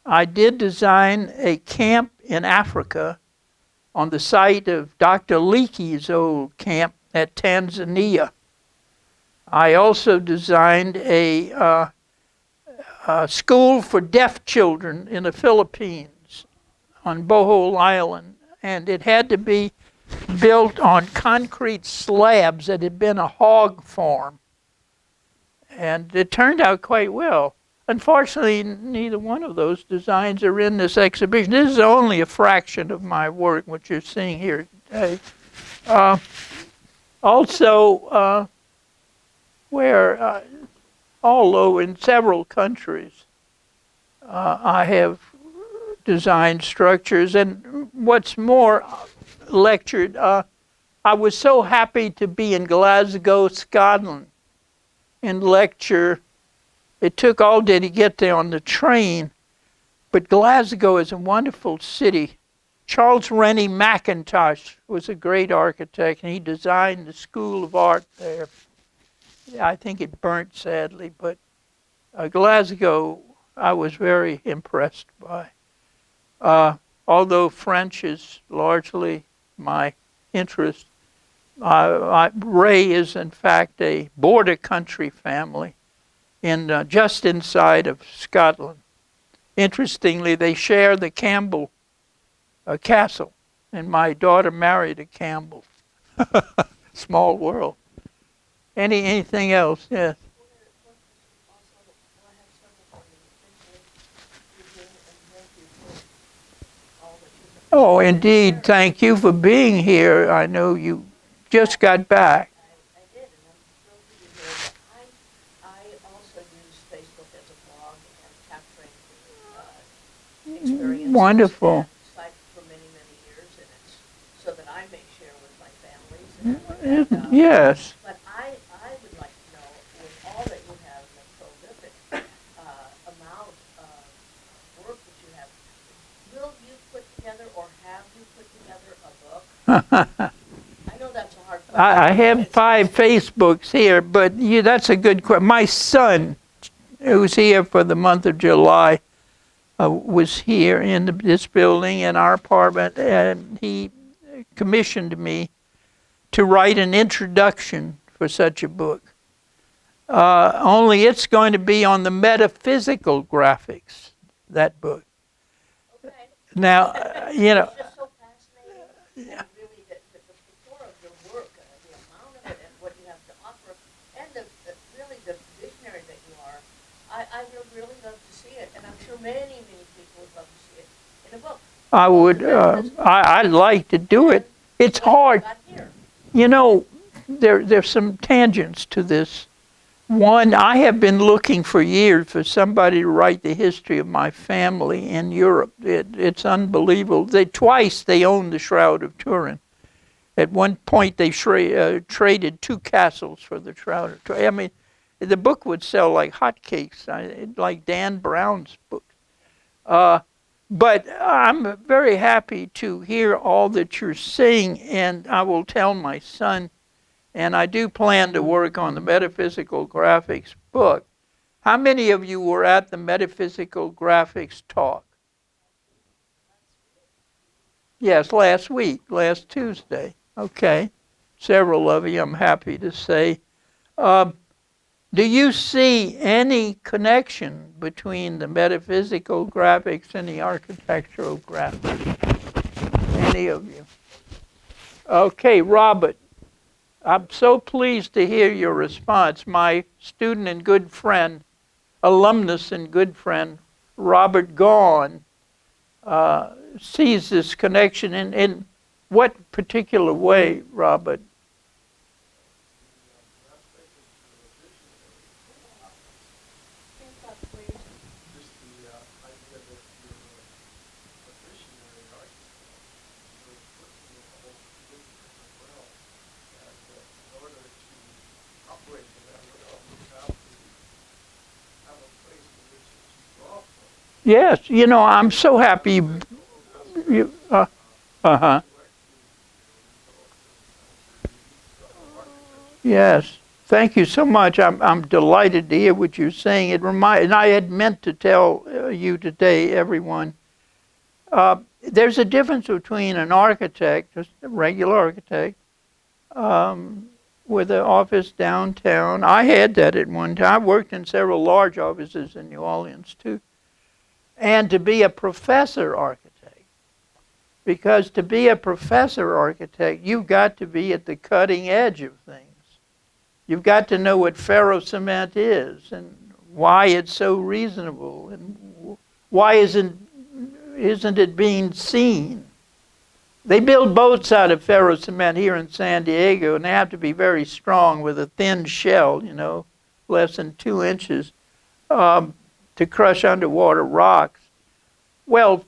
I did design a camp in Africa on the site of Dr. Leakey's old camp at Tanzania. I also designed a school for deaf children in the Philippines on Bohol Island, and it had to be built on concrete slabs that had been a hog farm. And it turned out quite well. Unfortunately, neither one of those designs are in this exhibition. This is only a fraction of my work, what you're seeing here today. Also, although in several countries, I have designed structures, and what's more, lectured. I was so happy to be in Glasgow, Scotland, and lecture. It took all day to get there on the train, but Glasgow is a wonderful city. Charles Rennie Mackintosh was a great architect, and he designed the School of Art there. I think it burnt sadly, but Glasgow I was very impressed by. Although French is largely my interest, Ray is in fact a border country family in just inside of Scotland. Interestingly, they share the Campbell castle, and my daughter married a Campbell. Small world. Anything else? Yes. Oh, indeed. Thank you for being here. I know you just got back. I did, and I'm thrilled to be here. I also use Facebook as a blog and capturing experiences. Wonderful. And site for many, many years, and it's so that I may share with my families. And Yes. But I would like to know, with all that you have and the prolific amount of work that you have, will you put together or have you put together a book? I know that's a hard question. I have 5 Facebooks here, but that's a good question. My son, who's here for the month of July, was here in this building in our apartment, and he commissioned me to write an introduction for such a book. Only it's going to be on the metaphysical graphics, that book. Okay. Now, It's just so fascinating, and really the core of your work, the amount of it, and what you have to offer, and really the visionary that you are. I would really love to see it, and I'm sure many people would love to see it in a book. I would, I'd like to do it. It's hard. There's some tangents to this. One, I have been looking for years for somebody to write the history of my family in Europe. It's unbelievable. Twice they owned the Shroud of Turin. At one point they traded 2 castles for the Shroud of Turin. I mean, the book would sell like hotcakes, like Dan Brown's book. But I'm very happy to hear all that you're saying, and I will tell my son. And I do plan to work on the metaphysical graphics book. How many of you were at the metaphysical graphics talk? Yes, last week, last Tuesday. Okay. Several of you, I'm happy to say. Do you see any connection between the metaphysical graphics and the architectural graphics? Any of you? Okay, Robert. I'm so pleased to hear your response. My student and good friend, alumnus and good friend, Robert Gaughan, sees this connection. In what particular way, Robert? Yes, I'm so happy. Yes, thank you so much. I'm delighted to hear what you're saying. And I had meant to tell you today, everyone. There's a difference between an architect, just a regular architect, with an office downtown. I had that at one time. I worked in several large offices in New Orleans too. And to be a professor architect. Because to be a professor architect, you've got to be at the cutting edge of things. You've got to know what ferro cement is and why it's so reasonable and why isn't it being seen. They build boats out of ferro cement here in San Diego, and they have to be very strong with a thin shell, less than 2 inches. To crush underwater rocks. Well,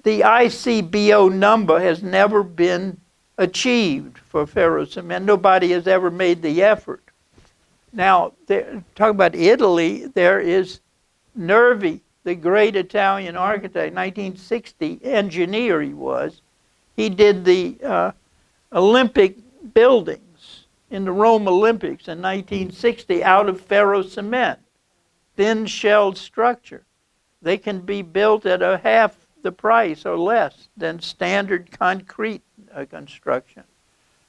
the ICBO number has never been achieved for ferrocement. Nobody has ever made the effort. Now, talk about Italy, there is Nervi, the great Italian architect, 1960 engineer he was. He did the Olympic buildings in the Rome Olympics in 1960 out of ferrocement. Thin-shelled structure. They can be built at a half the price or less than standard concrete construction.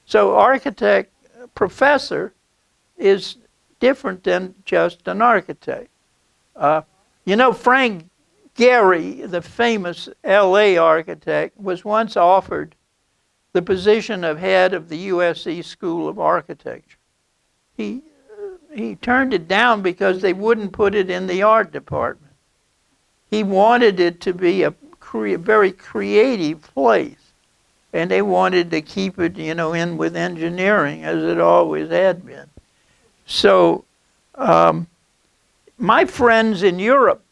So professor is different than just an architect. Frank Gehry, the famous LA architect, was once offered the position of head of the USC School of Architecture. He turned it down because they wouldn't put it in the art department. He wanted it to be a very creative place, and they wanted to keep it, in with engineering, as it always had been. So, my friends in Europe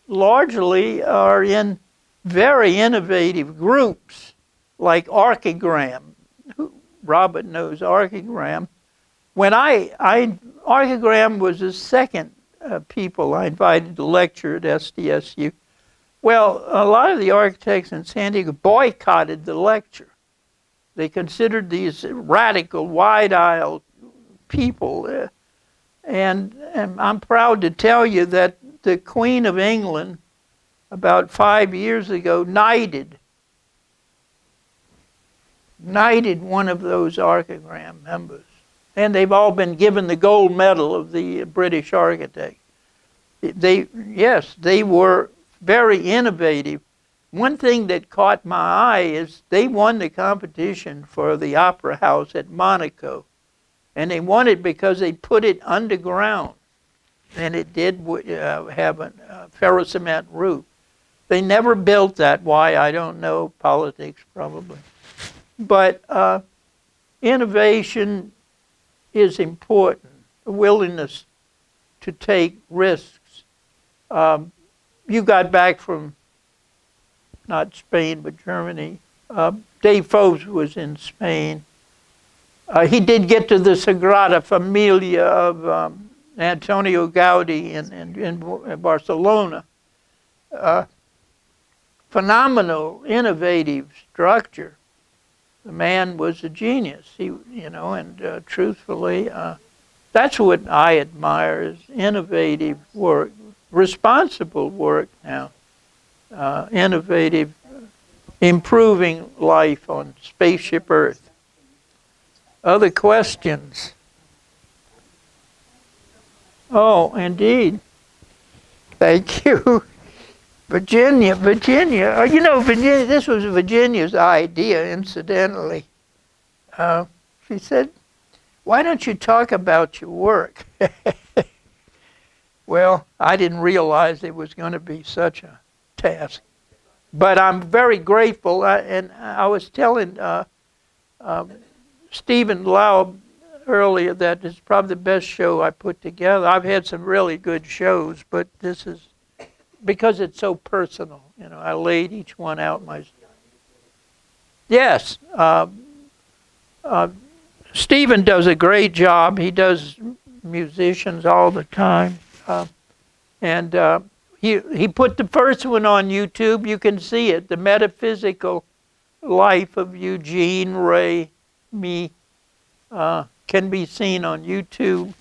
largely are in very innovative groups, like Archigram. Robert knows Archigram. When Archigram was the second people I invited to lecture at SDSU. Well, a lot of the architects in San Diego boycotted the lecture. They considered these radical, wide-aisle people. And I'm proud to tell you that the Queen of England about 5 years ago, knighted one of those archigram members. And they've all been given the gold medal of the British architect. Yes, they were very innovative. One thing that caught my eye is they won the competition for the Opera House at Monaco. And they won it because they put it underground. And it did have a ferrocement roof. They never built that. Why? I don't know. Politics, probably. But innovation is important. A willingness to take risks. You got back from, not Spain, but Germany. Dave Fobes was in Spain. He did get to the Sagrada Familia of Antonio Gaudi in Barcelona. Phenomenal, innovative structure. The man was a genius. And truthfully, that's what I admire: is innovative work, responsible work. Now, innovative, improving life on spaceship Earth. Other questions? Oh, indeed. Thank you. Virginia. Virginia, this was Virginia's idea, incidentally. She said, why don't you talk about your work? Well, I didn't realize it was going to be such a task. But I'm very grateful, and I was telling Stephen Laub earlier that it's probably the best show I put together. I've had some really good shows, but this is, because it's so personal. I laid each one out myself. Yes. Stephen does a great job. He does musicians all the time. And he put the first one on YouTube. You can see it, The Metaphysical Life of Eugene Ray Me. Can be seen on YouTube.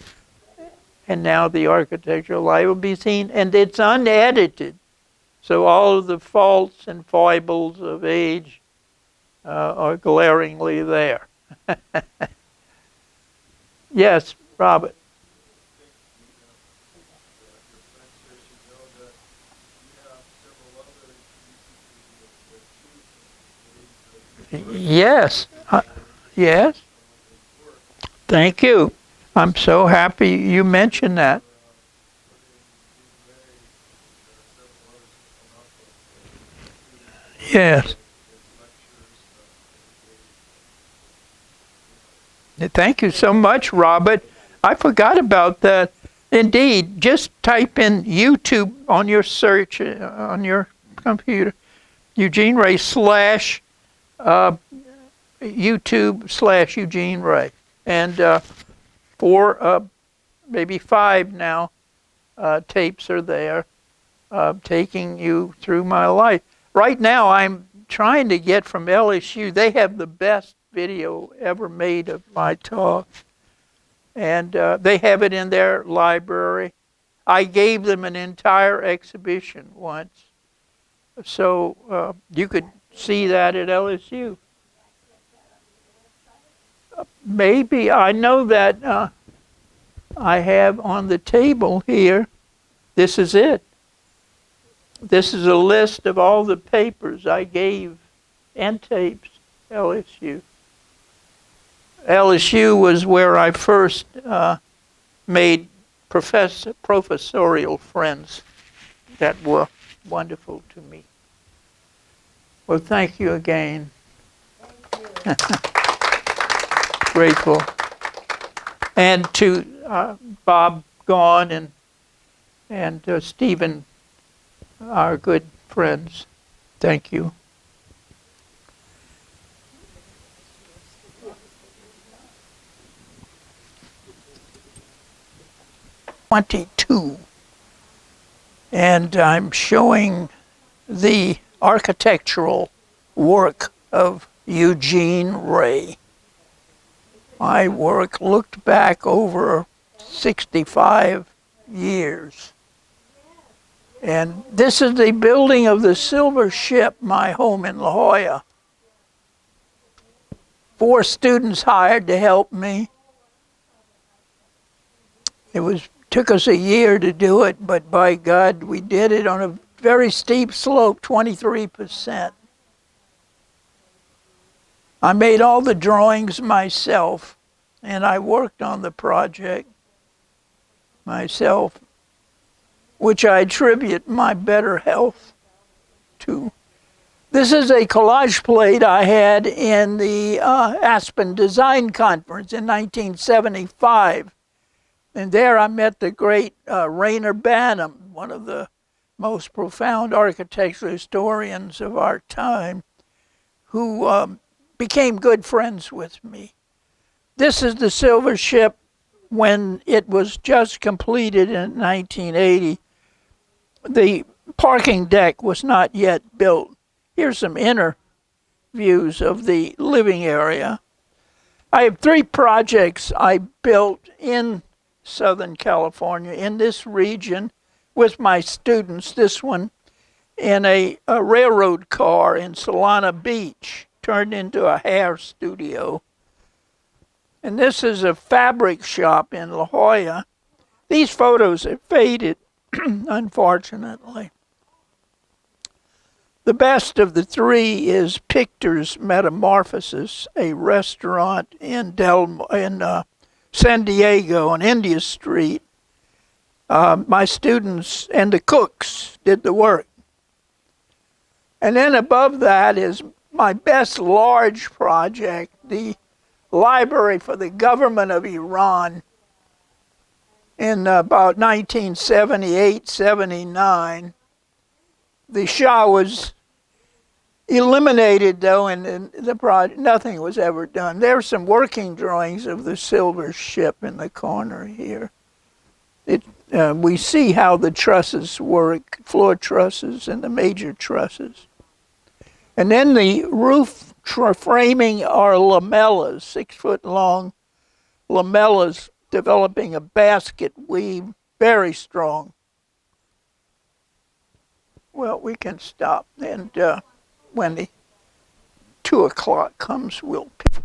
And now The Architectural Life will be seen. And it's unedited. So all of the faults and foibles of age are glaringly there. Yes, Robert. Yes. Yes. Thank you. I'm so happy you mentioned that. Yes. Thank you so much, Robert. I forgot about that. Indeed, just type in YouTube on your search on your computer, Eugene Ray / YouTube / Eugene Ray. And 4, maybe 5 now, tapes are there, taking you through my life. Right now, I'm trying to get from LSU. They have the best video ever made of my talk. And they have it in their library. I gave them an entire exhibition once. So you could see that at LSU. Maybe. I know that I have on the table here, this is it. This is a list of all the papers I gave and tapes, LSU. LSU was where I first made professorial friends that were wonderful to me. Well, thank you again. Thank you. Grateful. And to Bob Gaughan and Stephen, our good friends. Thank you. '22, and I'm showing the architectural work of Eugene Ray. My work looked back over 65 years. And this is the building of the Silver Ship, my home in La Jolla. 4 students hired to help me. Took us a year to do it, but by God, we did it on a very steep slope, 23%. I made all the drawings myself, and I worked on the project myself, which I attribute my better health to. This is a collage plate I had in the Aspen Design Conference in 1975. And there I met the great Rayner Banham, one of the most profound architectural historians of our time, who became good friends with me. This is the Silver Ship when it was just completed in 1980. The parking deck was not yet built. Here's some inner views of the living area. I have 3 projects I built in Southern California, in this region, with my students. This one in a railroad car in Solana Beach, turned into a hair studio. And this is a fabric shop in La Jolla. These photos have faded, unfortunately. The best of the 3 is Pictor's Metamorphosis, a restaurant in San Diego on India Street. My students and the cooks did the work. And then above that is my best large project, the Library for the Government of Iran in about 1978-79. The Shah was eliminated, though, and the project, nothing was ever done. There are some working drawings of the Silver Ship in the corner here. We see how the trusses work, floor trusses and the major trusses. And then the roof framing are lamellas, 6-foot-long lamellas, developing a basket weave, very strong. Well, we can stop, and when the 2 o'clock comes, we'll pick